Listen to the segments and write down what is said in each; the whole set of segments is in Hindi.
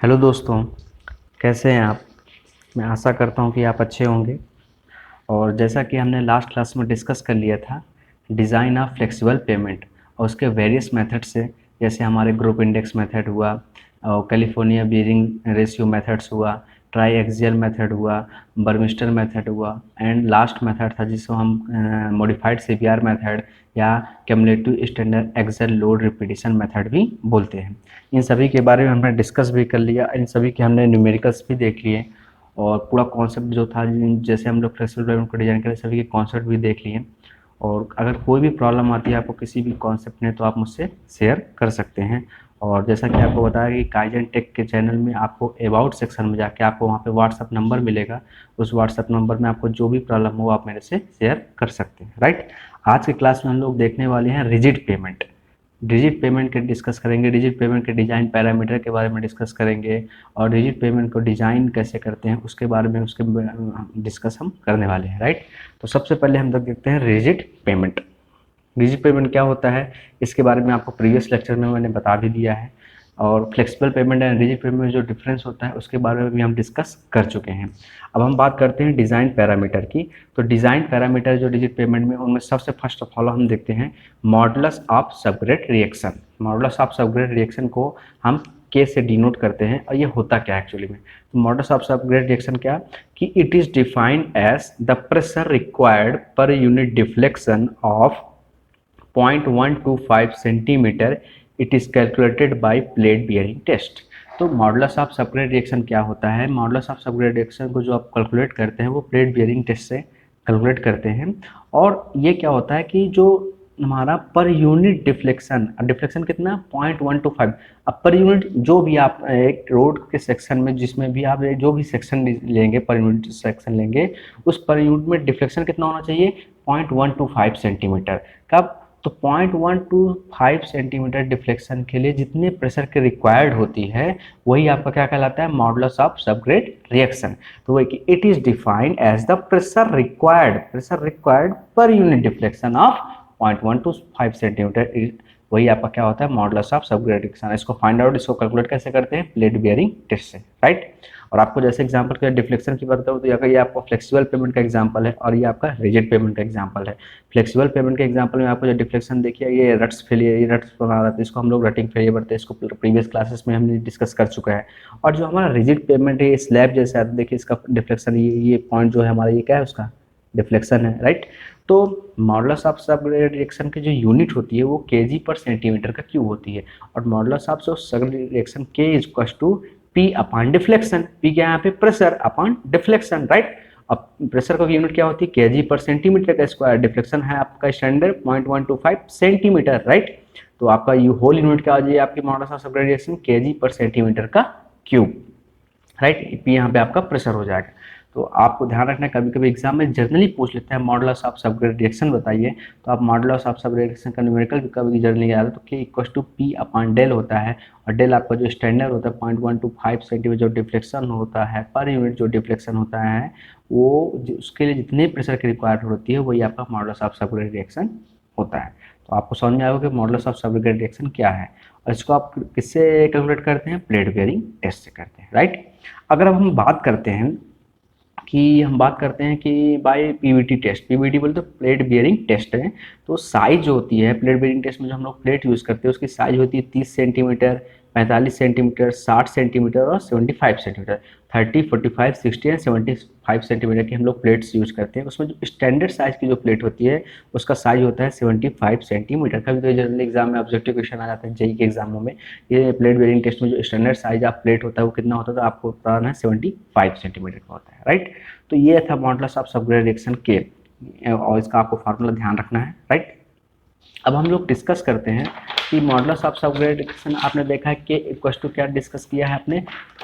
हेलो दोस्तों, कैसे हैं आप। मैं आशा करता हूं कि आप अच्छे होंगे। और जैसा कि हमने लास्ट क्लास में डिस्कस कर लिया था डिज़ाइन ऑफ फ्लेक्सिबल पेमेंट और उसके वेरियस मेथड से, जैसे हमारे ग्रुप इंडेक्स मेथड हुआ और कैलिफोर्निया बियरिंग रेशियो मेथड्स हुआ, ट्राई एक्सियल मेथड हुआ, बर्मिस्टर मेथड हुआ एंड लास्ट मेथड था जिसको हम मॉडिफाइड सीपीआर मेथड या cumulative standard axle load repetition method भी बोलते हैं। इन सभी के बारे में हमने डिस्कस भी कर लिया, इन सभी के हमने न्यूमेरिकल्स भी देख लिए और पूरा कॉन्सेप्ट जो था, जैसे हम लोग फ्लेक्सिबल पेमेंट को डिजाइन करें, सभी के कॉन्सेप्ट भी देख लिए। और अगर कोई भी प्रॉब्लम आती है आपको किसी भी कॉन्सेप्ट में तो आप मुझसे शेयर कर सकते हैं। और जैसा कि आपको बताया कि काइजन टेक के चैनल में आपको अबाउट सेक्शन में जाके आपको वहाँ पे व्हाट्सअप नंबर मिलेगा। उस व्हाट्सअप नंबर में आपको जो भी प्रॉब्लम हो आप मेरे से शेयर कर सकते हैं, राइट। आज की क्लास में हम लोग देखने वाले हैं रिजिड पेमेंट। डिजिट पेमेंट के डिस्कस करेंगे, डिजिट पेमेंट के डिज़ाइन पैरामीटर के बारे में डिस्कस करेंगे और डिजिट पेमेंट को डिज़ाइन कैसे करते हैं उसके बारे में डिस्कस हम करने वाले हैं, राइट। तो सबसे पहले हम लोग देखते हैं रिजिड पेमेंट। रिजिड पेमेंट क्या होता है इसके बारे में आपको प्रीवियस लेक्चर में मैंने बता भी दिया है। और flexible pavement and rigid payment में जो डिफरेंस होता है उसके बारे में भी हम डिस्कस कर चुके हैं। अब हम बात करते हैं डिज़ाइन पैरामीटर की। तो डिज़ाइन पैरामीटर जो रिजिड पेमेंट में, उनमें सबसे फर्स्ट ऑफ ऑल हम देखते हैं modulus of subgrade reaction. Modulus of subgrade reaction को हम के से डिनोट करते हैं। और ये होता क्या है एक्चुअली में, तो मॉडुलस ऑफ सबग्रेड रिएक्शन क्या कि it is defined as the pressure required per unit deflection of 0.125 centimetre. It is calculated by plate bearing test. तो मॉडुलस ऑफ सबग्रेड रिएक्शन क्या होता है, मॉडुलस ऑफ सबग्रेड रिएक्शन को जो आप कैलकुलेट करते हैं वो प्लेट बियरिंग टेस्ट से कैलकुलेट करते हैं। और ये क्या होता है कि जो हमारा पर यूनिट डिफ्लेक्शन, डिफ्लेक्शन कितना 0.125। अब पर यूनिट जो भी आप एक रोड के सेक्शन में जिसमें भी आप जो भी सेक्शन लेंगे, पर यूनिट सेक्शन लेंगे, उस पर यूनिट में डिफ्लेक्शन कितना होना चाहिए 0.125 सेंटीमीटर। कब, तो 0.125 सेंटीमीटर डिफ्लेक्शन के लिए जितने प्रेशर के रिक्वायर्ड होती है वही आपका क्या कहलाता है, मॉडुलस ऑफ सबग्रेड रिएक्शन। तो वही कि it is defined as the pressure required per unit deflection of 0.125 centimetre. वही आपका क्या होता है, मॉडुलस ऑफ सबग्रेड रिएक्शन। इसको फाइंड आउट, इसको कैलकुलेट कैसे करते हैं, प्लेट बियरिंग टेस्ट से, राइट। और आपको जैसे एग्जांपल के डिफ्लेक्शन की बात करूँ तो ये आपको फ्लेक्सिबल पेमेंट का एग्जांपल है और ये आपका रिजिड पेमेंट का एग्जांपल है। फ्लेक्सिबल पेमेंट के एग्जांपल में आपको जो डिफ्लेक्शन देखिए, ये रट्स फेलियर, ये रट्स बना रहा था, इसको हम लोग रटिंग फेलियर बोलते हैं। इसको प्रीवियस क्लासेस में हमने डिस्कस कर चुका है। और जो हमारा रिजिड पेमेंट है, ये स्लैब जैसे आता है, देखिए इसका डिफ्लेक्शन, ये पॉइंट जो है हमारा, ये क्या है, उसका डिफ्लेक्शन है, राइट। तो मॉडुलस ऑफ सबग्रेड रिएक्शन की जो यूनिट होती है वो केजी पर सेंटीमीटर का क्यूब होती है। और modulus of subgrade reaction K is equal to P upon deflection. P क्या है यहाँ पे, प्रेशर अपॉन डिफ्लेक्शन, राइट। अब प्रेशर का यूनिट क्या होती है, केजी पर सेंटीमीटर का स्क्वायर। डिफ्लेक्शन है आपका स्टैंडर्ड 0.125 सेंटीमीटर, राइट। तो आपका यू होल यूनिट क्या हो जाएगी आपकी modulus of subgrade reaction, KG पर सेंटीमीटर का क्यूब, राइट। पी यहाँ पे आपका प्रेशर हो जाएगा। तो आपको ध्यान रखना है, कभी कभी एग्जाम में जनरली पूछ लेते हैं मॉडुलस ऑफ सबग्रेड रिएक्शन बताइए, तो आप मॉडुलस ऑफ सबग्रेड रिएक्शन का न्यूमेरिकल भी कभी जनरली आता है तो K equal to P upon del होता है। और डेल आपका जो स्टैंडर्ड होता है 0.125 सेंटीमीटर जो डिफ्लेक्शन होता है पर यूनिट, जो डिफ्लेक्शन होता है वो उसके लिए जितने प्रेशर की रिक्वायरमेंट होती है वही आपका मॉडुलस ऑफ सबग्रेड रिएक्शन होता है। तो आपको समझ में आएगा कि मॉडुलस ऑफ सबग्रेड रिएक्शन क्या है और इसको आप किससे कैलकुलेट करते हैं, प्लेट बियरिंग टेस्ट से करते हैं, राइट। अगर अब हम बात करते हैं कि बाय पीवीटी टेस्ट, पीवीटी बोलते तो प्लेट बियरिंग टेस्ट है। तो साइज जो होती है प्लेट बियरिंग टेस्ट में, जो हम लोग प्लेट यूज़ करते हैं उसकी साइज होती है 30 सेंटीमीटर, 45 सेंटीमीटर, 60 सेंटीमीटर और 75 सेंटीमीटर। 30, 45, 60 एंड 75 सेंटीमीटर की हम लोग प्लेट्स यूज़ करते हैं। उसमें जो स्टैंडर्ड साइज की जो प्लेट होती है उसका साइज होता है 75 सेंटीमीटर। कभी कभी जनरल एग्जाम में ऑब्जेक्टिव क्वेश्चन आ जाते हैं जेईई के एग्जामों में, ये प्लेट बियरिंग टेस्ट में जो स्टैंडर्ड साइज ऑफ प्लेट होता है वो कितना होता है, तो आपको बताना है 75 सेंटीमीटर का होता है, राइट। तो ये था मॉडुलस ऑफ सबग्रेड रिएक्शन के, और इसका आपको फार्मूला ध्यान रखना है, राइट। अब हम लोग डिस्कस करते हैं कि मॉडुलस ऑफ सबग्रेड रिएक्शन आपने देखा है के इक्वल टू क्या डिस्कस किया है आपने,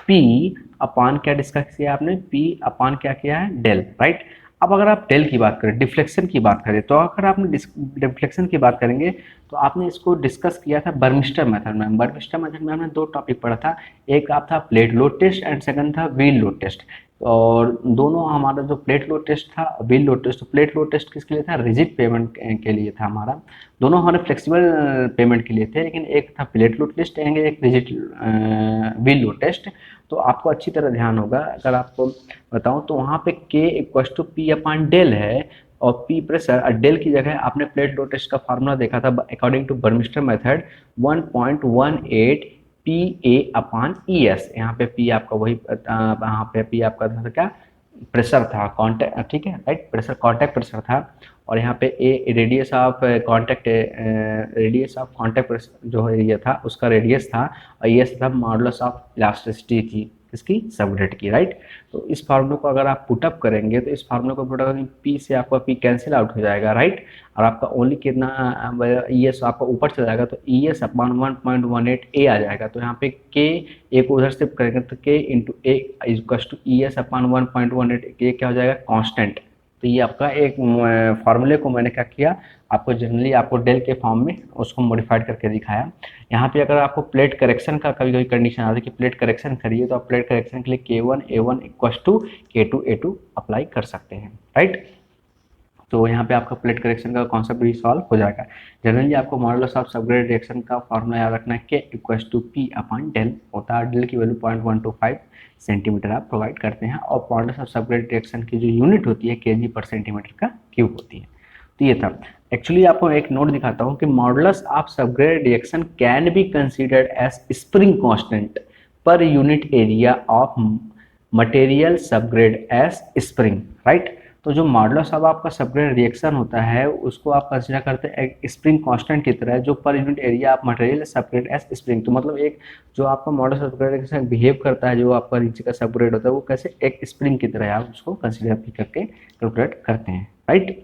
पी अपॉन क्या डिस्कस किया आपने, पी अपॉन क्या किया है, डेल, राइट। अब अगर आप डेल की बात करें, डिफ्लेक्शन की बात करें, तो अगर आपने डिफ्लेक्शन की बात करेंगे तो आपने इसको डिस्कस किया था बर्मिस्टर मेथड में। बर्मिस्टर मेथड में हमने दो टॉपिक पढ़ा था, एक आप था plate load test and second था व्हील लोड टेस्ट। और दोनों हमारा जो प्लेट लोड टेस्ट था, व्हील लोड टेस्ट, तो प्लेट लोड टेस्ट किसके लिए था, रिजिड पेमेंट के लिए था हमारा। दोनों हमारे फ्लेक्सिबल पेमेंट के लिए थे, लेकिन एक था प्लेट लोड टेस्ट एंड एक रिजिड व्हील लोड टेस्ट। तो आपको अच्छी तरह ध्यान होगा, अगर आपको बताऊं तो वहाँ पे K equal to P upon del है, और पी प्रेशर और डेल की जगह आपने प्लेट लोड टेस्ट का फार्मूला देखा था according to Burmister method 1.18 P A upon E S. यहाँ पे पी आपका वही यहाँ पे पी आपका था क्या, प्रेशर था, कॉन्टैक्ट, ठीक है राइट, प्रेशर कॉन्टैक्ट प्रेशर था। और यहाँ पे a radius of contact, radius of contact pressure जो एरिया था उसका रेडियस था, और ये था मॉडुलस ऑफ इलास्टिसिटी थी किसकी, सबग्रेड की, राइट। तो इस फार्मूले को अगर आप पुटअप करेंगे तो इस फार्मूले को पुटअप करेंगे, पी से आपका पी कैंसिल आउट हो जाएगा, राइट। और आपका ओनली कितना ई एस आपका ऊपर चला जाएगा, तो ई एस अपॉन 1.18 ए आ जाएगा। तो यहाँ पे के ए को उधर शिफ्ट करेंगे तो K into A equal to E S upon 1.18, K क्या हो जाएगा, कांस्टेंट। तो ये आपका एक फार्मूले को मैंने क्या किया, आपको जनरली आपको डेल के फॉर्म में उसको मॉडिफाइड करके दिखाया। यहाँ पे अगर आपको प्लेट करेक्शन का कभी कभी कंडीशन आता है कि प्लेट करेक्शन करिए, तो आप प्लेट करेक्शन के लिए K1 A1 equal to K2 A2 apply कर सकते हैं, राइट। तो यहाँ पे आपका प्लेट करेक्शन का कॉन्सेप्ट भी सॉल्व हो जाएगा। जनरली आपको मॉडुलस ऑफ सबग्रेड रिएक्शन का फॉर्मूला याद रखना है, K equal to P upon del होता है, डेल की वैल्यू 0.125 सेंटीमीटर आप प्रोवाइड करते हैं, और मॉडुलस ऑफ सबग्रेड रिएक्शन की जो यूनिट होती है केजी पर सेंटीमीटर का क्यूब होती है। तो ये था। एक्चुअली आपको एक नोट दिखाता हूँ कि modulus of subgrade reaction can be considered as spring constant per unit area of material subgrade as spring, right. तो जो मॉडुलस ऑफ आपका सबग्रेड रिएक्शन होता है उसको आप कंसीडर करते हैं एक स्प्रिंग कांस्टेंट की तरह, जो per unit area of material subgrade as spring. तो मतलब एक जो आपका modulus of subgrade reaction behave करता है, जो आपका नीचे का सबग्रेड होता है वो कैसे एक स्प्रिंग की तरह आप उसको कंसीडर करके कैलकुलेट करते हैं, राइट।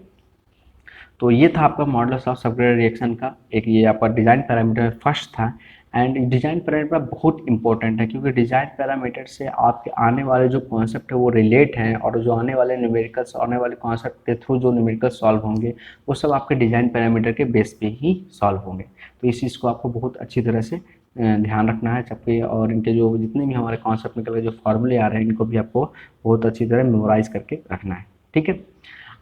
तो ये था आपका मॉडुलस ऑफ सबग्रेड रिएक्शन का एक, ये आपका डिजाइन पैरामीटर फर्स्ट था। एंड डिजाइन पैरामीटर बहुत इंपॉर्टेंट है, क्योंकि डिजाइन पैरामीटर से आपके आने वाले जो कॉन्सेप्ट है वो रिलेट हैं, और जो आने वाले न्यूमेरिकल्स, आने वाले कॉन्सेप्ट के थ्रू जो न्यूमेरिकल सॉल्व होंगे वो सब आपके डिजाइन पैरामीटर के बेस पे ही सॉल्व होंगे। तो इस चीज़ को आपको बहुत अच्छी तरह से ध्यान रखना है सबके, और इनके जो जितने भी हमारे कॉन्सेप्ट निकल जो फॉर्मूले आ रहे हैं इनको भी आपको बहुत अच्छी तरह मेमोराइज करके रखना है, ठीक है।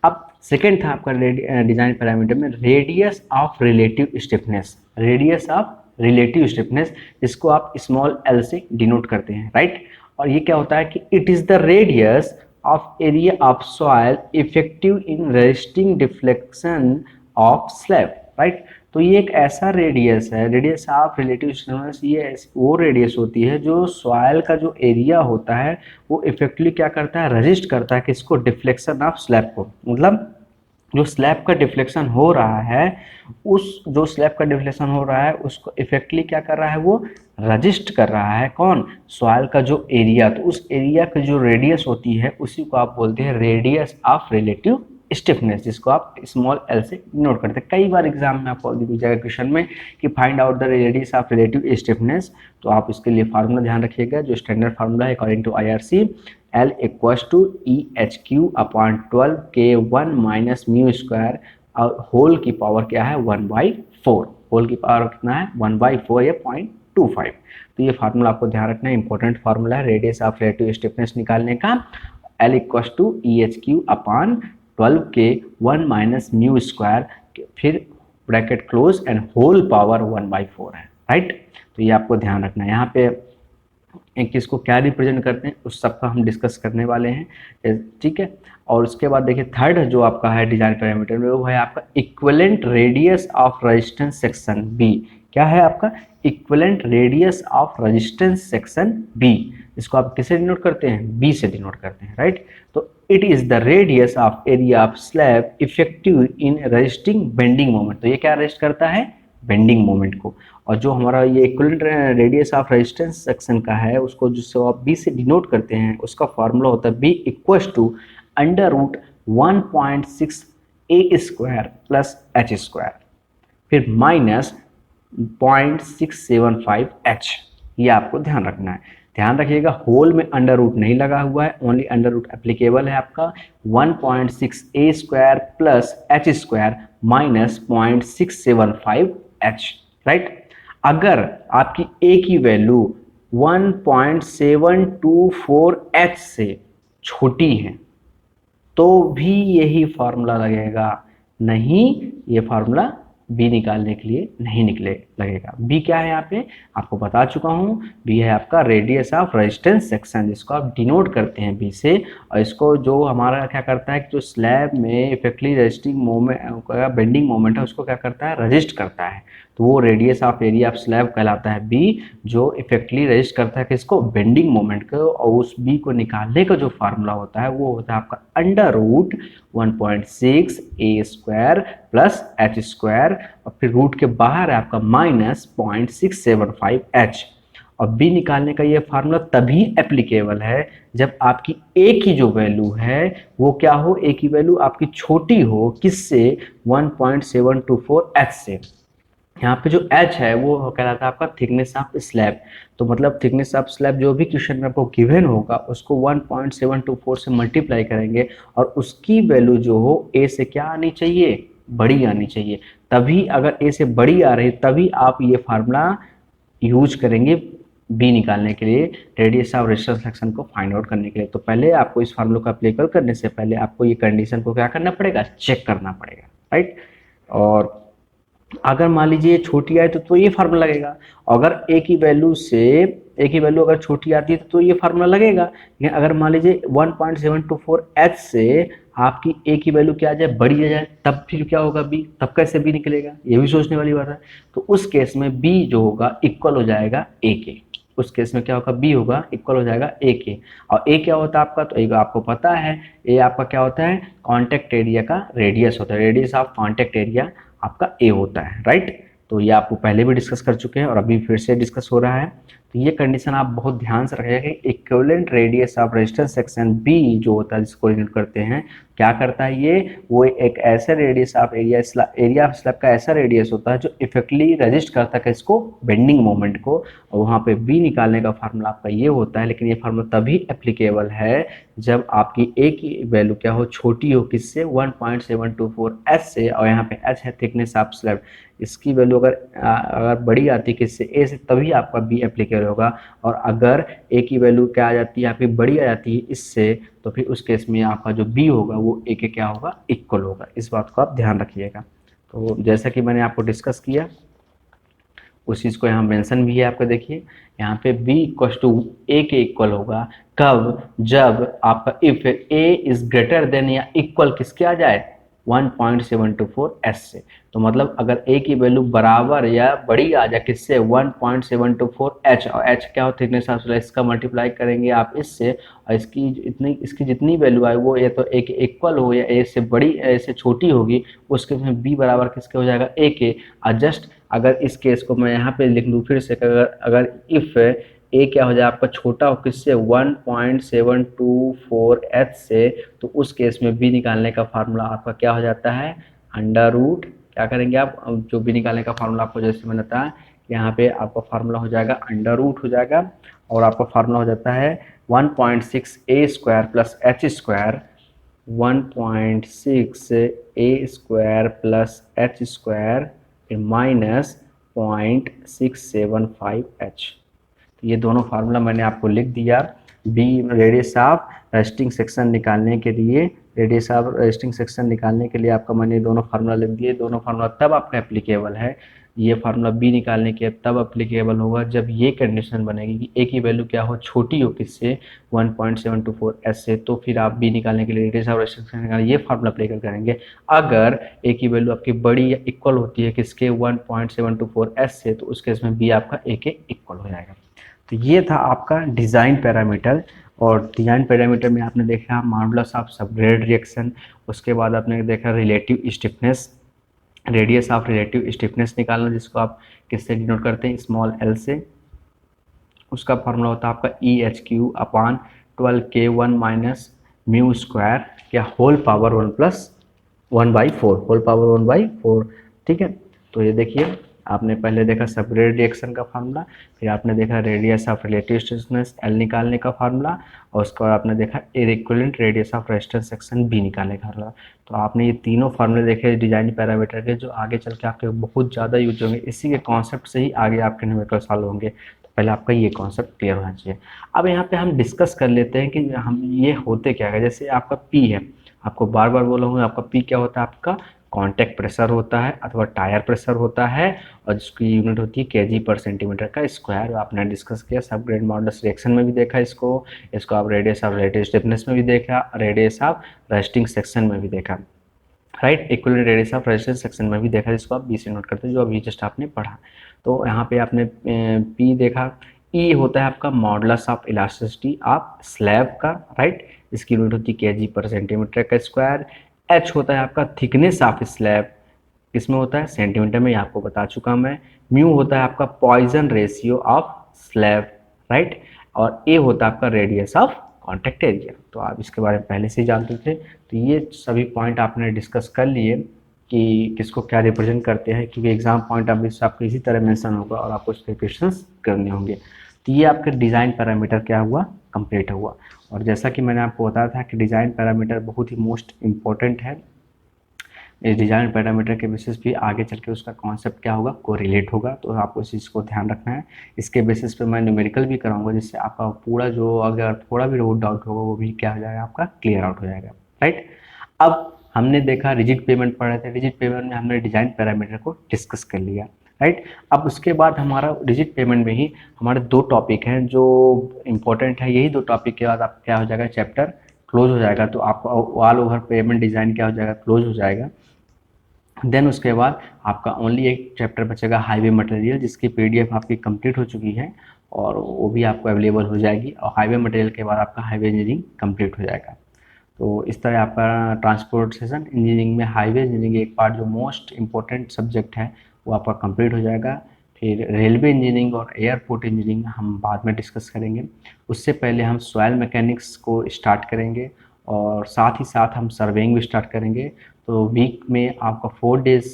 अब सेकेंड था आपका डिजाइन पैरामीटर में radius of relative stiffness, radius of relative stiffness, जिसको आप स्मॉल एल से डिनोट करते हैं, राइट। और ये क्या होता है कि it is the radius of area of soil effective in resisting deflection of slab, right. तो ये एक ऐसा रेडियस है, रेडियस ऑफ रिलेटिव स्टिफनेस, ये वो रेडियस होती है जो सॉइल का जो एरिया होता है वो इफेक्टिवली क्या करता है, रेजिस्ट करता है किसको, डिफ्लेक्शन ऑफ स्लैब को। मतलब जो स्लैब का डिफ्लेक्शन हो रहा है, उस जो स्लैब का डिफ्लेक्शन हो रहा है उसको इफेक्टली क्या कर रहा है, वो रजिस्ट कर रहा है, कौन, सॉइल का जो एरिया। तो उस एरिया की जो रेडियस होती है उसी को आप बोलते हैं रेडियस ऑफ रिलेटिव स्टिफनेस, जिसको आप स्मॉल एल से नोट करते हैं। कई बार एग्जाम में आपको दिख जाएगा क्वेश्चन में कि find out the radius of relative stiffness, तो आप इसके लिए फार्मूला ध्यान रखिएगा, जो स्टैंडर्ड फार्मूला है according to IRC, L equals to EHQ upon 12 K1 minus mu square, और होल की पावर क्या है 1/4, होल की पावर कितना है 1/4 या 0.25। तो ये फार्मूला आपको ध्यान रखना है, इंपॉर्टेंट फार्मूला है रेडियस ऑफ रिलेटिव स्टिफनेस निकालने का। L equals to EHQ upon 12 K1 minus mu square, फिर bracket close and whole power 1/4 है, राइट। तो ये आपको ध्यान रखना है। यहाँ पे एक चीज़ को क्या रिप्रेजेंट करते हैं उस सब का हम डिस्कस करने वाले हैं, ठीक है। और उसके बाद देखिए थर्ड जो आपका है डिजाइन पैरामीटर में, वो है आपका equivalent radius of resistance section B. क्या है आपका equivalent radius of resistance section B, इसको आप किसे डिनोट करते हैं, बी से डिनोट करते हैं, राइट। तो it is the radius of area of slab effective in resisting bending moment. तो ये क्या रेजिस्ट करता है, बेंडिंग मोमेंट को। और जो हमारा ये equivalent radius of resistance section का है उसको जिसको आप बी से डिनोट करते हैं उसका फॉर्मूला होता है B equals to √1.6 A square plus H square, फिर माइनस 0.675 एच। ये आपको ध्यान रखना है। ध्यान रखिएगा होल में अंडर रूट नहीं लगा हुआ है, ओनली अंडर रूट एप्लीकेबल है आपका 1.6 ए square plus H square minus 0.675 h, right. अगर आपकी ए की वैल्यू 1.724 एच से छोटी है तो भी यही फार्मूला लगेगा, नहीं ये फार्मूला बी निकालने के लिए नहीं निकले लगेगा। बी क्या है यहाँ पे आपको बता चुका हूँ, बी है आपका रेडियस ऑफ रेजिस्टेंस सेक्शन, जिसको आप डिनोट करते हैं बी से। और इसको जो हमारा क्या करता है कि जो स्लैब में इफेक्टली रेजिस्टिंग मोमेंट बेंडिंग मोमेंट है उसको क्या करता है, रजिस्ट करता है। तो वो radius of area of slab कहलाता है बी, जो इफेक्टली रजिस्ट करता है किसको, बेंडिंग मोमेंट को। और उस बी को निकालने का जो फार्मूला होता है वो होता है आपका अंडर रूट 1.6 ए स्क्वायर प्लस एच स्क्वायर, और फिर रूट के बाहर है आपका माइनस 0.675 एच। और बी निकालने का ये फार्मूला तभी एप्लीकेबल है जब आपकी ए की जो वैल्यू है वो क्या हो, ए की वैल्यू आपकी छोटी हो, किससे, 1.724 एच से। यहाँ पे जो h है वो कहलाता है आपका थिकनेस ऑफ स्लैब। तो मतलब थिकनेस ऑफ स्लैब जो भी क्वेश्चन में आपको गिवन होगा उसको 1.724 से मल्टीप्लाई करेंगे, और उसकी वैल्यू जो हो a से क्या आनी चाहिए, बड़ी आनी चाहिए। तभी अगर a से बड़ी आ रही तभी आप ये फार्मूला यूज करेंगे बी निकालने के लिए, रेडियस ऑफ रेजिस्टेंस सेक्शन को फाइंड आउट करने के लिए। तो पहले आपको इस फार्मूला को अप्लीकेबल करने से पहले आपको ये कंडीशन को क्या करना पड़ेगा, चेक करना पड़ेगा, राइट। और अगर मान लीजिए छोटी आए तो ये फार्मूला लगेगा, अगर ए की वैल्यू अगर छोटी आती है तो ये फार्मूला लगेगा। लेकिन अगर मान लीजिए 1.724 एच से आपकी ए की वैल्यू क्या आ जाए, बड़ी आ जाए, तब फिर क्या होगा बी, तब कैसे बी निकलेगा, ये भी सोचने वाली बात है। तो उस केस में बी जो होगा इक्वल हो जाएगा ए के, उस केस में क्या होगा, बी होगा इक्वल हो जाएगा ए के। और ए क्या होता है आपका, तो एक आपको पता है ए आपका क्या होता है, कॉन्टेक्ट एरिया का रेडियस होता है, रेडियस ऑफ कॉन्टेक्ट एरिया आपका ए होता है, राइट। तो ये आपको पहले भी डिस्कस कर चुके हैं और अभी फिर से डिस्कस हो रहा है। तो ये कंडीशन आप बहुत ध्यान से रखिएगा कि equivalent radius of resistance section B जो होता है जिसको डिनोट करते हैं, क्या करता है ये, वो एक ऐसा radius of area of slab का ऐसा रेडियस होता है जो इफेक्टली रजिस्ट करता है इसको, बेंडिंग मोमेंट को। और वहाँ पे बी निकालने का फार्मूला आपका ये होता है, लेकिन ये फार्मूला तभी एप्लीकेबल है जब आपकी ए की वैल्यू क्या हो, छोटी हो, किससे, 1.724 एच से। और यहाँ पे एच है थिकनेस ऑफ स्लैब, इसकी वैल्यू अगर बड़ी आती है किससे, ए से, तभी आपका बी एप्लीकेबल होगा। और अगर ए की वैल्यू क्या आ जाती है आपकी, बड़ी आ जाती है इससे, तो फिर उस केस में आपका जो बी होगा वो ए के क्या होगा, इक्वल होगा। इस बात को आप ध्यान रखिएगा। तो जैसा कि मैंने आपको डिस्कस किया उस चीज़ को यहाँ मेंशन भी है आपका, देखिए यहाँ पे b इक्वल टू ए के इक्वल होगा कब, जब आपका if a is greater than या इक्वल किसके आ जाए, 1.724 s से। तो मतलब अगर a की वैल्यू बराबर या बड़ी आ जाए किससे, 1.724 h, और h क्या हो, थिकनेस ऑफ स्लैब, इसका मल्टीप्लाई करेंगे आप इससे, और इसकी जितनी वैल्यू आए वो या तो a के इक्वल हो या a से बड़ी, a से छोटी होगी, उसके में b बराबर किसके हो जाएगा, a के। और जस्ट अगर इस केस को मैं यहाँ पे लिख लूँ फिर से, अगर इफ ए क्या हो जाए आपका छोटा हो किससे, 1.724 एच से, तो उस केस में बी निकालने का फार्मूला आपका क्या हो जाता है, अंडर रूट, क्या करेंगे आप, जो बी निकालने का फार्मूला आपको जैसे मैंने बताया, यहाँ पे आपका फार्मूला हो जाएगा अंडर रूट हो जाएगा, और आपका फार्मूला हो जाता है 1.6 ए स्क्वायर प्लस एच स्क्वायर, 1.6 ए square plus H square minus 0.675 H. ये दोनों फार्मूला मैंने आपको लिख दिया। B radius of resisting section निकालने के लिए, रेडियस ऑफ रेजिस्टिंग सेक्शन निकालने के लिए आपका मैंने दोनों फार्मूला लिख दिए। दोनों फार्मूला तब आपका एप्लीकेबल है, ये फार्मूला बी निकालने के तब एप्लीकेबल होगा जब ये कंडीशन बनेगी कि ए की वैल्यू क्या हो, छोटी हो किससे, 1.724 एस से। तो फिर आप बी निकालने के लिए रेडियस ऑफ रेजिस्टिंग सेक्शन निकालने ये फार्मूला अप्लाई करेंगे। अगर ए की वैल्यू आपकी बड़ी या इक्वल होती है किसके, 1.724 एस से, तो उस केस में बी आपका ए के इक्वल हो जाएगा। तो ये था आपका डिज़ाइन पैरामीटर। और डिज़ाइन पैरामीटर में आपने देखा मॉडुलस ऑफ सबग्रेड रिएक्शन, उसके बाद आपने देखा relative stiffness, radius of relative stiffness निकालना, जिसको आप किससे डिनोट करते हैं, स्मॉल एल से। उसका फॉर्मूला होता है आपका EHQ/12K1 माइनस म्यू स्क्वायर या होल पावर 1/4, होल पावर 1/4, ठीक है। तो ये देखिए आपने पहले देखा सबग्रेड रिएक्शन का फार्मूला, फिर आपने देखा radius of relative stiffness L निकालने का फार्मूला, और उसके बाद आपने देखा equivalent radius of resistance section B निकालने का फार्मूला। तो आपने ये तीनों फार्मूले देखे डिजाइन पैरामीटर के, जो आगे चल के आपके बहुत ज़्यादा यूज होंगे। इसी के कॉन्सेप्ट से ही आगे आपके न्यूमेरिकल सॉल्व होंगे। पहले आपका ये कॉन्सेप्ट क्लियर होना चाहिए। अब यहाँ पे हम डिस्कस कर लेते हैं कि हम ये होते क्या है। जैसे आपका पी है, आपको बार बार बोला हूँ, आपका पी क्या होता है, आपका कॉन्टैक्ट प्रेशर होता है अथवा टायर प्रेशर होता है, और जिसकी यूनिट होती है केजी पर सेंटीमीटर का स्क्वायर। आपने डिस्कस किया, सब ग्रेड मॉडुलस रिएक्शन में भी देखा इसको आप रेडियस ऑफ रेडियस स्टिफनेस में भी देखा, रेडियस ऑफ रेस्टिंग सेक्शन में भी देखा, right. Equivalent radius of resistance section में भी देखा, जिसको आप बी से नोट करते हैं, जो अभी जस्ट आपने पढ़ा। तो यहाँ पे आपने पी देखा। ई होता है आपका modulus of elasticity of slab का, राइट। इसकी यूनिट होती है केजी पर सेंटीमीटर का स्क्वायर। एच होता है आपका थिकनेस ऑफ स्लैब, किसमें होता है, सेंटीमीटर में, आपको बता चुका मैं। म्यू होता है आपका Poisson ratio of slab, right. और ए होता है आपका रेडियस ऑफ कॉन्टैक्ट एरिया। तो आप इसके बारे में पहले से ही जानते थे। तो ये सभी पॉइंट आपने डिस्कस कर लिए कि किसको क्या रिप्रेजेंट करते हैं, क्योंकि एग्जाम पॉइंट ऑफ व्यू से आपको इसी तरह मेंशन होगा और आपको इसके क्वेश्चंस करने होंगे। तो ये आपका डिज़ाइन पैरामीटर क्या हुआ, कंप्लीट हुआ। और जैसा कि मैंने आपको बताया था कि डिज़ाइन पैरामीटर बहुत ही मोस्ट इम्पोर्टेंट है। इस डिज़ाइन पैरामीटर के बेसिस पे आगे चल के उसका कॉन्सेप्ट क्या होगा, कोरिलेट होगा। तो आपको इस चीज़ को ध्यान रखना है। इसके बेसिस पे मैं न्यूमेरिकल भी कराऊंगा, जिससे आपका पूरा जो अगर थोड़ा भी रोड डाउट होगा वो भी क्या हो जाएगा, आपका क्लियर आउट हो जाएगा, राइट। अब हमने देखा रिजिड पेमेंट पढ़ रहे थे, रिजिड पेमेंट में हमने डिज़ाइन पैरामीटर को डिस्कस कर लिया, राइट। अब उसके बाद हमारा रिजिड पेमेंट में ही हमारे दो टॉपिक हैं जो इम्पोर्टेंट है। यही दो टॉपिक के बाद आप क्या हो जाएगा, चैप्टर क्लोज हो जाएगा। तो आपका ऑल ओवर पेमेंट डिज़ाइन क्या हो जाएगा, क्लोज हो जाएगा। देन उसके बाद आपका ओनली एक चैप्टर बचेगा हाईवे मटेरियल, जिसकी पीडीएफ आपकी कंप्लीट हो चुकी है और वो भी आपको अवेलेबल हो जाएगी। और हाईवे मटेरियल के बाद आपका हाईवे इंजीनियरिंग कंप्लीट हो जाएगा। तो इस तरह आपका ट्रांसपोर्टेशन इंजीनियरिंग में हाईवे इंजीनियरिंग एक पार्ट जो मोस्ट इम्पोर्टेंट सब्जेक्ट है वो आपका कंप्लीट हो जाएगा। फिर रेलवे इंजीनियरिंग और एयरपोर्ट इंजीनियरिंग हम बाद में डिस्कस करेंगे। उससे पहले हम सॉइल मैकेनिक्स को स्टार्ट करेंगे और साथ ही साथ हम सर्वेइंग भी स्टार्ट करेंगे। तो वीक में आपका 4 डेज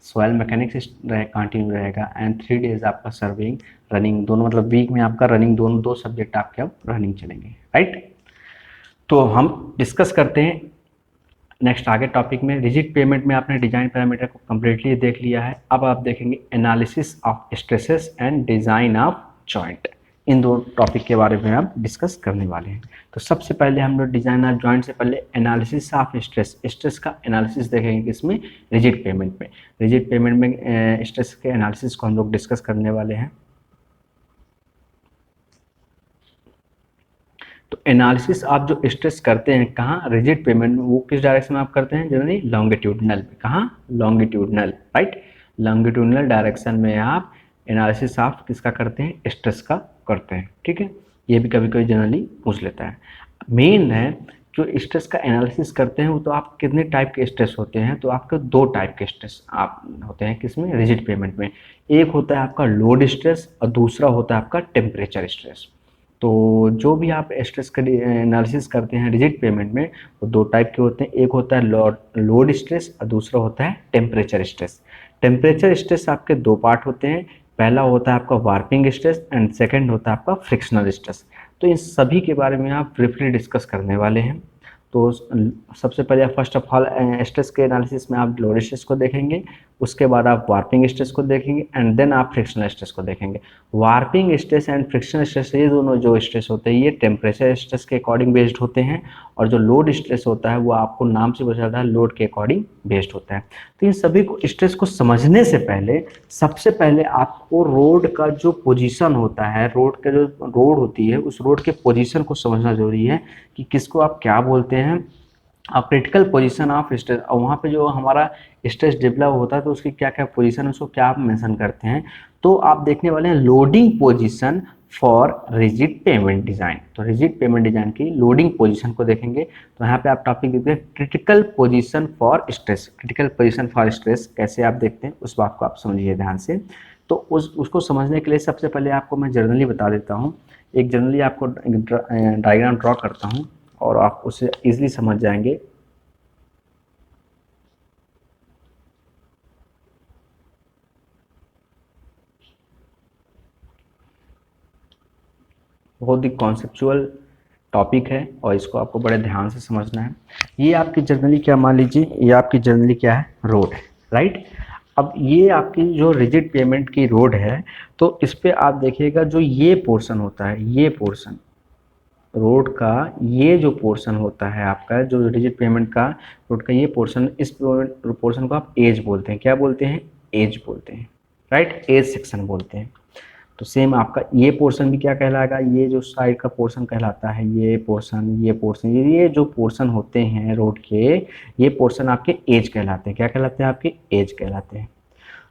सॉइल मैकेनिक्स कंटिन्यू रहेगा एंड 3 डेज आपका सर्वेइंग रनिंग, दोनों मतलब वीक में आपका रनिंग दोनों दो सब्जेक्ट आपके अब रनिंग चलेंगे, राइट। तो हम डिस्कस करते हैं नेक्स्ट आगे टॉपिक में। रिजिड पेमेंट में आपने डिजाइन पैरामीटर को कम्प्लीटली देख लिया है। अब आप देखेंगे analysis of stresses and design of joint. इन दो टॉपिक के बारे में आप डिस्कस करने वाले हैं। तो सबसे पहले हम लोग डिज़ाइन ऑफ जॉइंट से पहले एनालिसिस ऑफ स्ट्रेस का एनालिसिस देखेंगे किसमें, रिजिड पेमेंट में। रिजिड पेमेंट में स्ट्रेस के एनालिसिस को हम लोग डिस्कस करने वाले हैं। तो एनालिसिस आप जो स्ट्रेस करते हैं कहाँ, रिजिड पेमेंट में, वो किस डायरेक्शन में आप करते हैं, जनरली लॉन्गिट्यूडनल। कहाँ, लॉन्गिट्यूडनल, राइट। लॉन्गिट्यूडनल डायरेक्शन में आप एनालिसिस आप किसका करते हैं, स्ट्रेस का करते हैं, ठीक है। ये भी कभी कभी जनरली पूछ लेता है। मेन है जो स्ट्रेस का एनालिसिस करते हैं वो तो आप कितने टाइप के स्ट्रेस होते हैं, तो आपके दो टाइप के स्ट्रेस आप होते हैं किसमें, रिजिड पेमेंट में। एक होता है आपका लोड स्ट्रेस और दूसरा होता है आपका टेम्परेचर स्ट्रेस। तो जो भी आप स्ट्रेस का एनालिसिस करते हैं रिजिड पेमेंट में वो दो टाइप के होते हैं। एक होता है लोड स्ट्रेस और दूसरा होता है टेम्परेचर स्ट्रेस। टेम्परेचर स्ट्रेस आपके दो पार्ट होते हैं, पहला होता है आपका वार्पिंग स्ट्रेस एंड सेकंड होता है आपका फ्रिक्शनल स्ट्रेस। तो इन सभी के बारे में आप ब्रीफली डिस्कस करने वाले हैं। तो सबसे पहले फर्स्ट ऑफ ऑल स्ट्रेस के एनालिसिस में आप लोड स्ट्रेस को देखेंगे, उसके बाद आप वार्पिंग स्ट्रेस को देखेंगे एंड देन आप फ्रिक्शनल स्ट्रेस को देखेंगे। Warping stress and frictional stress ये दोनों जो स्ट्रेस होते हैं ये टेम्परेचर स्ट्रेस के अकॉर्डिंग बेस्ड होते हैं, और जो लोड स्ट्रेस होता है वो आपको नाम से पता चलता है लोड के अकॉर्डिंग बेस्ड होता है। तो इन सभी को स्ट्रेस को समझने से पहले सबसे पहले आपको रोड का जो पोजीशन होता है, रोड का जो रोड होती है उस रोड के पोजीशन को समझना जरूरी है कि किसको आप क्या बोलते हैं, क्रिटिकल पोजीशन ऑफ स्ट्रेस। और वहाँ पे जो हमारा स्ट्रेस डेवलप होता है तो उसकी क्या क्या पोजीशन है उसको क्या आप मेंशन करते हैं। तो आप देखने वाले हैं loading position for rigid payment design. तो रिजिड पेमेंट डिज़ाइन की लोडिंग पोजीशन को देखेंगे। तो यहाँ पे आप टॉपिक देखते हैं critical position for stress. Critical position for stress कैसे आप देखते हैं उस बात को आप समझिए ध्यान से। तो उसको समझने के लिए सबसे पहले आपको मैं जर्नली बता देता हूँ। एक जर्नली आपको डायग्राम ड्रॉ करता हूँ और आप उसे ईजिली समझ जाएंगे। बहुत ही कॉन्सेप्चुअल टॉपिक है और इसको आपको बड़े ध्यान से समझना है। ये आपकी जर्नली क्या, मान लीजिए ये आपकी जर्नली क्या है, रोड है, राइट। अब ये आपकी जो रिजिड पेमेंट की रोड है, तो इस पे आप देखिएगा जो ये पोर्शन होता है, ये पोर्शन रोड का ये जो पोर्शन होता है आपका, जो रिजिड पेमेंट का रोड का ये पोर्शन, इस पोर्शन को आप एज बोलते हैं। क्या बोलते हैं? एज बोलते हैं, राइट, एज सेक्शन बोलते हैं। तो सेम आपका ये पोर्शन भी क्या कहलाएगा? ये जो साइड का पोर्शन कहलाता है, ये पोर्शन, ये पोर्शन, ये जो पोर्शन होते हैं रोड के, ये पोर्शन आपके एज कहलाते हैं। क्या कहलाते हैं? आपके एज कहलाते हैं।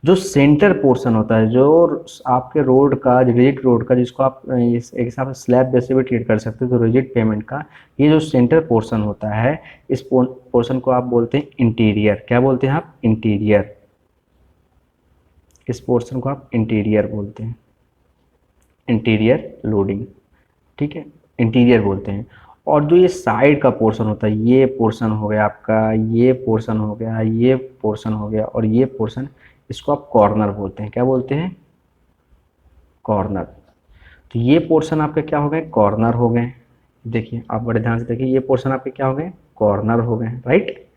जो सेंटर पोर्शन होता है, जो आपके रोड का, रिजिड रोड का, जिसको आप एक हिसाब से स्लैब जैसे भी ट्रीट कर सकते हो, तो रिजिड पेमेंट का ये जो सेंटर पोर्शन होता है, इस पोर्शन को आप बोलते हैं इंटीरियर। क्या बोलते हैं आप? इंटीरियर। इस पोर्शन को आप इंटीरियर बोलते हैं, इंटीरियर लोडिंग, ठीक है, इंटीरियर बोलते हैं। और जो ये साइड का पोर्शन होता है, ये पोर्शन हो गया आपका, ये पोर्शन हो गया, ये पोर्शन हो गया, और ये पोर्शन, इसको आप कॉर्नर बोलते हैं। क्या बोलते हैं? कॉर्नर। तो ये पोर्शन आपके क्या हो गए? कॉर्नर हो गए। देखिए, आप बड़े ध्यान से देखिए, ये पोर्शन आपके क्या हो गए? कॉर्नर हो गए, राइट।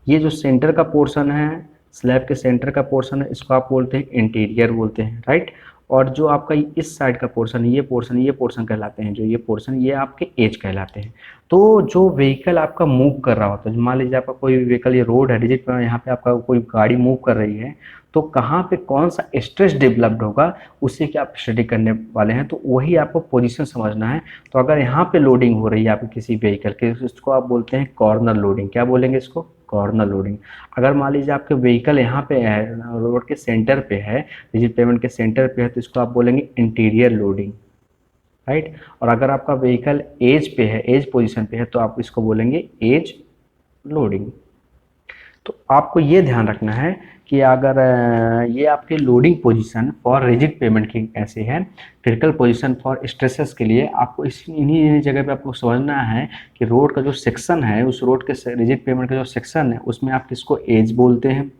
ये जो सेंटर का पोर्शन है, स्लैब के सेंटर का पोर्शन है, इसको आप बोलते हैं इंटीरियर बोलते हैं, राइट। और जो आपका इस साइड का पोर्शन, ये पोर्शन, ये पोर्शन कहलाते हैं, जो ये पोर्शन, ये आपके एज कहलाते हैं। तो जो व्हीकल आपका मूव कर रहा होता है, मान लीजिए आपका कोई व्हीकल, ये रोड है रिजिड, यहाँ पे आपका कोई गाड़ी मूव कर रही है, तो कहाँ पे कौन सा स्ट्रेस डेवलप्ड होगा, उसी की आप स्टडी करने वाले हैं। तो वही आपको पोजीशन समझना है। तो अगर यहाँ पे लोडिंग हो रही है आपकी किसी व्हीकल के, इसको आप बोलते हैं कॉर्नर लोडिंग। क्या बोलेंगे इसको? Corner loading. अगर मान लीजिए आपके व्हीकल यहाँ पे है, रोड के सेंटर पे है, रिजिड पेमेंट के सेंटर पे है, तो इसको आप बोलेंगे इंटीरियर लोडिंग, राइट। और अगर आपका व्हीकल एज पे है, एज पोजीशन पे है, तो आप इसको बोलेंगे एज लोडिंग। तो आपको ये ध्यान रखना है कि अगर ये आपके loading position for rigid payment की ऐसे है, क्रिटिकल पोजीशन फॉर स्ट्रेसेस के लिए आपको इन्हीं जगह पे आपको समझना है कि रोड का जो सेक्शन है, उस रोड के रिजिड पेमेंट का जो सेक्शन है, उसमें आप किसको एज बोलते हैं।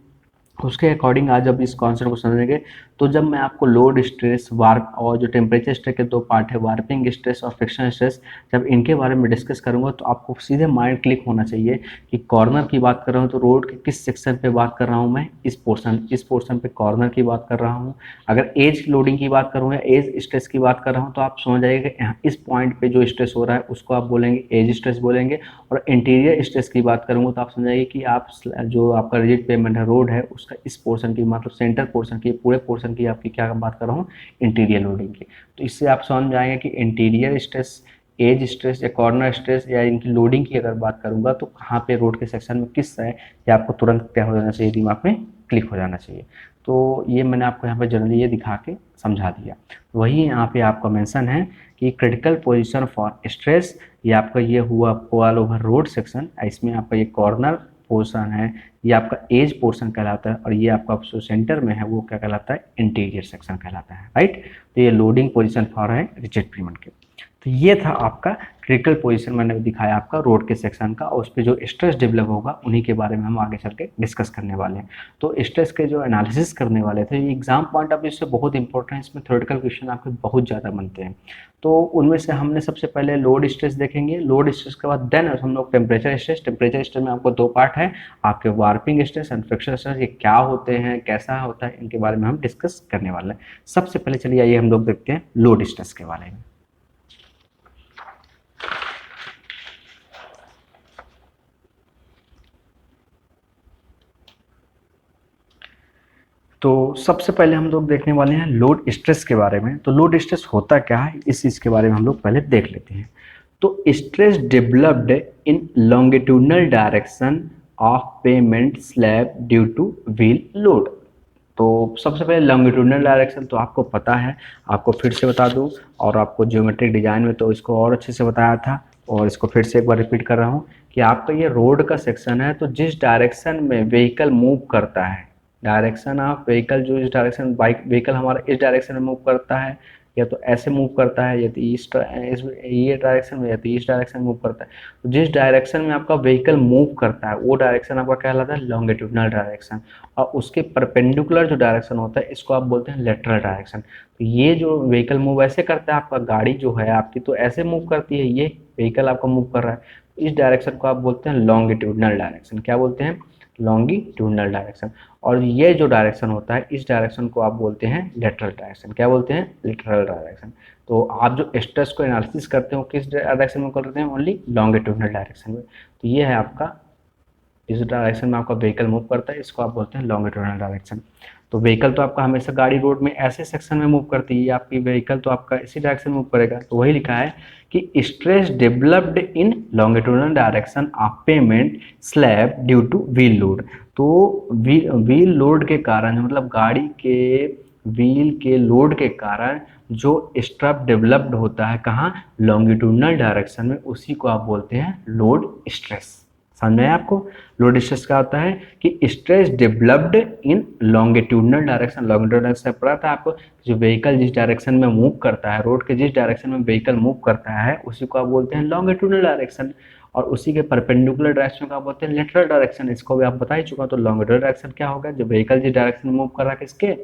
उसके अकॉर्डिंग आज अब इस कॉन्सेप्ट को समझेंगे। तो जब मैं आपको लोड स्ट्रेस, वार्प और जो टेम्परेचर स्ट्रेस के दो पार्ट है, वार्पिंग स्ट्रेस और फ्रिक्शन स्ट्रेस, जब इनके बारे में डिस्कस करूंगा, तो आपको सीधे माइंड क्लिक होना चाहिए कि कॉर्नर की बात कर रहा हूँ तो रोड के किस सेक्शन पे बात कर रहा हूँ मैं? इस पोर्शन पे कॉर्नर की बात कर रहा हूँ। अगर एज लोडिंग की बात करूँ या एज स्ट्रेस की बात कर रहा हूँ, तो आप समझ जाइएगा कि यहाँ इस पॉइंट पे जो स्ट्रेस हो रहा है उसको आप बोलेंगे एज स्ट्रेस बोलेंगे। और इंटीरियर स्ट्रेस की बात करूँगा तो आप समझाइए कि आप जो आपका रिजिड पेमेंट है, रोड है, उसका इस पोर्शन की, मतलब सेंटर पोर्शन की, पूरे पोर्शन की आपकी क्या बात कर रहा हूँ? इंटीरियर लोडिंग की। तो इससे आप समझ जाएंगे कि इंटीरियर स्ट्रेस, एज स्ट्रेस या कॉर्नर स्ट्रेस या इनकी लोडिंग की अगर बात करूंगा तो कहाँ पे रोड के सेक्शन में किस है, ये आपको तुरंत क्या हो जाना चाहिए? दिमाग में क्लिक हो जाना चाहिए। तो ये मैंने आपको यहाँ पे जनरली ये दिखा के समझा दिया। वही यहाँ पे आपका मेंशन है कि क्रिटिकल पोजीशन फॉर स्ट्रेस, ये आपका ये हुआ ऑल ओवर रोड सेक्शन, इसमें आपका ये कॉर्नर पोर्शन है, ये आपका एज पोर्शन कहलाता है, और ये आपका जो सेंटर में है वो क्या कहलाता है? इंटीरियर सेक्शन कहलाता है, राइट। तो ये लोडिंग पोजीशन फॉर है रिजिड पेमेंट के। तो ये था आपका क्रिटिकल पोजीशन, मैंने दिखाया आपका रोड के सेक्शन का, और उस पर जो स्ट्रेस डेवलप होगा उन्हीं के बारे में हम आगे चल के डिस्कस करने वाले हैं। तो स्ट्रेस के जो एनालिसिस करने वाले थे, ये एग्जाम पॉइंट ऑफ व्यू से बहुत इंपॉर्टेंट है, इसमें थ्योरेटिकल क्वेश्चन आपके बहुत ज़्यादा बनते हैं। तो उनमें से हमने सबसे पहले लोड स्ट्रेस देखेंगे, लोड स्ट्रेस के बाद देन हम लोग टेम्परेचर स्ट्रेस। टेम्परेचर स्ट्रेस में आपको दो पार्ट है, आपके warping stress and friction stress, ये क्या होते हैं, कैसा होता है, इनके बारे में हम डिस्कस करने वाले हैं। सबसे पहले चलिए आइए हम लोग देखते हैं लोड स्ट्रेस के बारे में। तो सबसे पहले हम लोग देखने वाले हैं लोड स्ट्रेस के बारे में। तो लोड स्ट्रेस होता क्या है, इस चीज़ के बारे में हम लोग पहले देख लेते हैं। तो stress developed in longitudinal direction of payment slab due two wheel load. तो सबसे पहले लॉन्गिट्यूडनल डायरेक्शन तो आपको पता है, आपको फिर से बता दूं, और आपको ज्योमेट्रिक डिजाइन में तो इसको और अच्छे से बताया था, और इसको फिर से एक बार रिपीट कर रहा हूँ कि आपका ये रोड का सेक्शन है, तो जिस डायरेक्शन में व्हीकल मूव करता है, डायरेक्शन ऑफ व्हीकल, जो इस डायरेक्शन बाइक व्हीकल हमारा इस डायरेक्शन में मूव करता है, या तो ऐसे मूव करता है, या तो ये डायरेक्शन में, या तो इस डायरेक्शन में मूव करता है। तो जिस डायरेक्शन में आपका व्हीकल मूव करता है वो डायरेक्शन आपका क्या कहलाता है? Longitudinal direction. और उसके परपेंडिकुलर जो डायरेक्शन होता है इसको आप बोलते हैं लेटरल डायरेक्शन। तो ये जो व्हीकल मूव ऐसे करता है, आपका गाड़ी जो है आपकी तो ऐसे मूव करती है, ये व्हीकल आपका मूव कर रहा है, इस डायरेक्शन को आप बोलते हैं लॉन्गिट्यूडनल डायरेक्शन। क्या बोलते हैं? Longitudinal direction. और ये जो डायरेक्शन होता है इस डायरेक्शन को आप बोलते हैं लेटरल डायरेक्शन। क्या बोलते हैं? Lateral direction. तो आप जो स्ट्रेस को एनालिसिस करते हो किस डायरेक्शन में करते हैं? ओनली लॉन्गिट्यूडनल डायरेक्शन में। तो ये है आपका, इस डायरेक्शन में आपका व्हीकल मूव करता है, इसको आप बोलते हैं लॉन्गिट्यूडनल डायरेक्शन। तो व्हीकल तो आपका हमेशा गाड़ी रोड में ऐसे सेक्शन में मूव करती है, आपकी व्हीकल तो आपका इसी डायरेक्शन में मूव करेगा। तो वही लिखा है कि stress developed in longitudinal direction of payment slab due two wheel load. तो व्हील लोड के कारण, मतलब गाड़ी के व्हील के लोड के कारण जो स्ट्रप डेवलप्ड होता है कहाँ? लॉन्गिट्यूडनल डायरेक्शन में, उसी को आप बोलते हैं लोड स्ट्रेस। समझ में आपको? लोड स्ट्रेस क्या होता है कि stress developed in longitudinal direction. Longitudinal direction पता था आपको, जो व्हीकल जिस डायरेक्शन में मूव करता है, रोड के जिस डायरेक्शन में व्हीकल मूव करता है उसी को आप बोलते हैं लॉन्गिट्यूडनल डायरेक्शन। और उसी के परपेंडिकुलर डायरेक्शन को आप बोलते हैं लेटरल डायरेक्शन। इसको भी आप बता ही चुका। तो लॉन्गिट्यूडनल डायरेक्शन क्या होगा? जो व्हीकल जिस डायरेक्शन में मूव कर रहा है, किसके?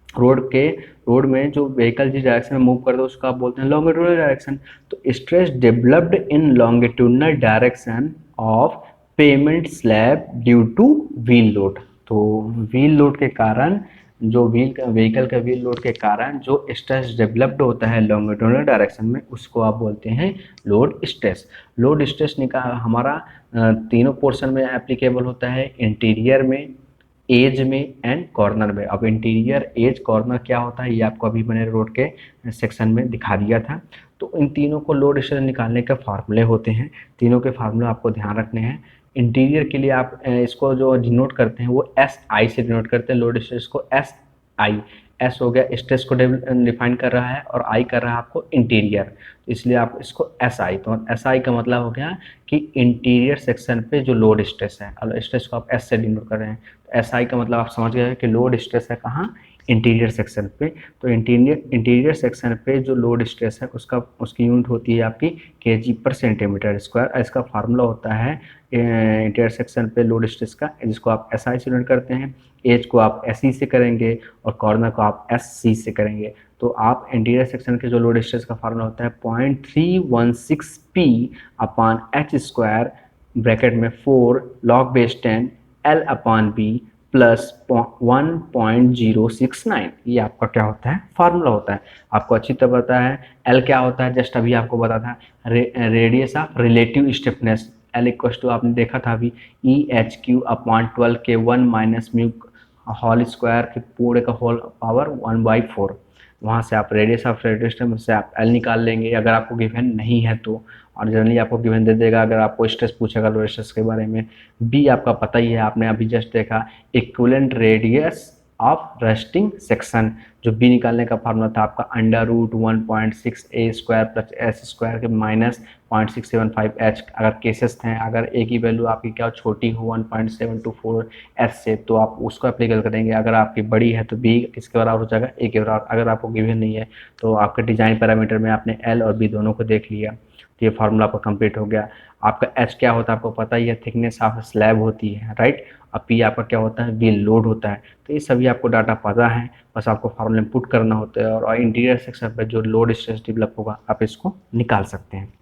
रोड में जो व्हीकल जिस डायरेक्शन में मूव करता है उसको आप बोलते हैं लॉन्गिट्यूडनल डायरेक्शन। तो stress developed in longitudinal direction of payment slab due two wheel load. तो व्हील लोड के कारण, जो व्हीकल का व्हील लोड के कारण जो स्ट्रेस डेवलप्ड होता है लॉन्गिट्यूडनल डायरेक्शन में, उसको आप बोलते हैं लोड स्ट्रेस। लोड स्ट्रेस हमारा तीनों पोर्शन में एप्लीकेबल होता है, इंटीरियर में, एज में एंड कॉर्नर में। अब इंटीरियर, एज, कॉर्नर क्या होता है ये आपको अभी मैंने रोड के सेक्शन में दिखा दिया था। तो इन तीनों को लोड स्ट्रेस निकालने के फार्मूले होते हैं, तीनों के फार्मूले आपको ध्यान रखने हैं। इंटीरियर के लिए आप इसको जो डिनोट करते हैं वो एस आई से डिनोट करते हैं, लोड स्ट्रेस को एस आई। एस हो गया स्ट्रेस को डिफाइन कर रहा है और आई कर रहा है आपको इंटीरियर, इसलिए आप इसको एस आई। तो एस आई का मतलब हो गया कि इंटीरियर सेक्शन पे जो लोड स्ट्रेस है, और स्ट्रेस को आप एस से डिनोट कर रहे हैं। तो एस आई का मतलब आप समझ गए कि लोड स्ट्रेस है कहाँ? इंटीरियर सेक्शन पे। तो इंटीरियर सेक्शन पे जो लोड स्ट्रेस है उसकी यूनिट होती है आपकी केजी पर सेंटीमीटर स्क्वायर। इसका फार्मूला होता है इंटीरियर सेक्शन पे लोड स्ट्रेस का, जिसको आप एस आई से यूनिट करते हैं। एज को आप एस ई से करेंगे और कॉर्नर को आप एस सी से करेंगे। तो आप इंटीरियर सेक्शन के जो लोड स्ट्रेस का फार्मूला होता है 0.316 P upon H square bracket में 4 log base 10 L upon B plus 1.069। ये आपका क्या होता है? फार्मूला होता है। आपको अच्छी तरह पता है एल क्या होता है, जस्ट अभी आपको पता था, radius of relative stiffness. L equal to आपने देखा था अभी ई एच क्यू अपॉन 12 के 1 माइनस म्यू होल स्क्वायर के पूरे का होल पावर 1/4। वहाँ से आप रेडियस ऑफ रेडियस से आप एल निकाल लेंगे अगर आपको गिवन नहीं है तो, और जनरली आपको गिवन दे देगा अगर आपको स्ट्रेस पूछेगा लोड स्ट्रेस के बारे में। बी आपका पता ही है, आपने अभी जस्ट देखा equivalent radius of resting section. जो बी निकालने का फार्मूला था आपका √1.6 ए स्क्वायर प्लस एस स्क्वायर के माइनस 0.675 एच। अगर केसेस हैं, अगर ए की वैल्यू आपकी क्या छोटी हो 1.724 एच से, तो आप उसको अप्लीकेबल करेंगे। अगर आपकी बड़ी है तो बी किसके बराबर हो जाएगा? ए के बराबर। अगर आपको गिवन नहीं है तो आपके डिजाइन पैरामीटर में आपने एल और बी दोनों को देख लिया, तो ये फार्मूला आपका कंप्लीट हो गया। आपका एच क्या होता है आपको पता ही है, थिकनेस ऑफ स्लैब होती है, राइट। अब पी आपका क्या होता है? व्हील लोड होता है। तो ये सभी आपको डाटा पता है, बस आपको फार्मूले में पुट करना होता है और इंटीरियर सेक्शन पर जो लोड स्ट्रेस डेवलप होगा आप इसको निकाल सकते हैं।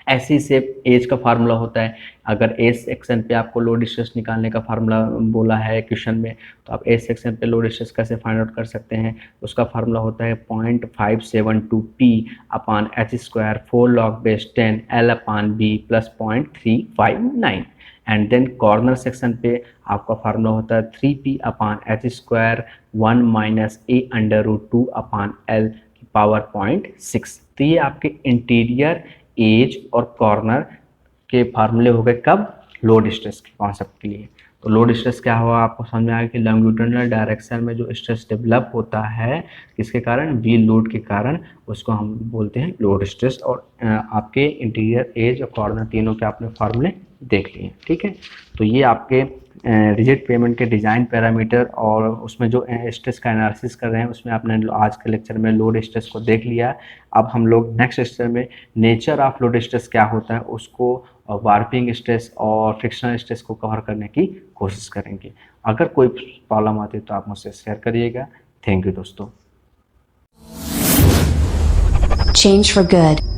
ऐसी से एज का फार्मूला होता है। अगर एज सेक्शन पे आपको लोड स्ट्रेस निकालने का फार्मूला बोला है क्वेश्चन में, तो आप एज सेक्शन पे लोड स्ट्रेस कैसे फाइंड आउट कर सकते हैं? उसका फार्मूला होता है 0.572 P upon H square 4 log base 10 L upon B plus 0.359। And then corner section पे आपका फार्मूला होता है 3p upon H square 1 minus A √2 upon L की पावर 0.6। तो ये आपके इंटीरियर, एज और कॉर्नर के फार्मूले हो गए कब? लोड स्ट्रेस के कॉन्सेप्ट के लिए। तो लोड स्ट्रेस क्या हुआ आपको समझ में आया कि लॉन्गिट्यूडनल डायरेक्शन में जो स्ट्रेस डेवलप होता है किसके कारण? व्हील लोड के कारण, उसको हम बोलते हैं लोड स्ट्रेस। और आपके इंटीरियर, एज और कॉर्नर तीनों के आपने फार्मूले देख लिए, ठीक है। तो ये आपके रिजिड पेमेंट के डिज़ाइन पैरामीटर और उसमें जो स्ट्रेस का एनालिसिस कर रहे हैं उसमें आपने आज के लेक्चर में लोड स्ट्रेस को देख लिया। अब हम लोग नेक्स्ट लेक्चर में नेचर ऑफ लोड स्ट्रेस क्या होता है उसको, वार्पिंग स्ट्रेस और फ्रिक्शनल स्ट्रेस को कवर करने की कोशिश करेंगे। अगर कोई प्रॉब्लम आती है तो आप मुझसे शेयर करिएगा। थैंक यू दोस्तों। Change for good.